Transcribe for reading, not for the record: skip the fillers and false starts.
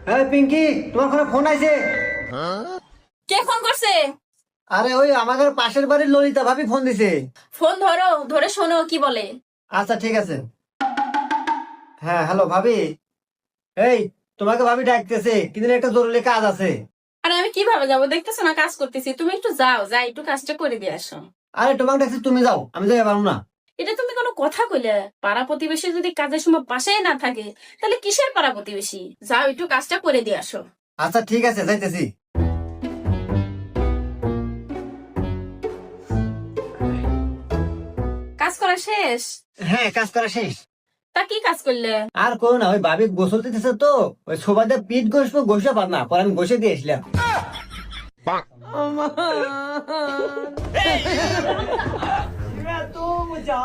হ্যাঁ পিঙ্কি, তোমার ফোনে ফোন আইছে। কে ফোন করছে? আরে ওই আমাদের পাশের বাড়ির ললিতা ভাবি ফোন দিছে। ফোন ধরো, ধরে শোনো কি বলে। আচ্ছা ঠিক আছে। হ্যাঁ হ্যালো ভাবি, এই তোমাকে ভাবি ডাকতেছে, কিন্তু একটা জরুরি কাজ আছে। আরে আমি কিভাবে যাবো? দেখতেছো না কাজ করতেছি, তুমি একটু যাও, যাই একটু কাজটা করে দিয়ে আসো। আরে তোমাকে ডাকছে, তুমি যাও, আমি যাই পারবো না। এটা তুমি কোনো কথা কইলে? পাড়া প্রতিবেশী যদি কাজের সময় পাশেই না থাকে, তাহলে কিসের পাড়া প্রতিবেশী? যাও একটু কাজটা করে দিয়ে আসো। আচ্ছা ঠিক আছে, যাইতেছি। কাজ করা শেষ? হ্যাঁ কাজ করা শেষ। তা কি কাজ করলে? আর করো না, ওই ভাবি গোসল দিতেছে তো, ওই সোফাতে পিঠ ঘষবো, ঘষে পার না, পরে আমি ঘষে দিয়েছিলাম। আমার तो मजा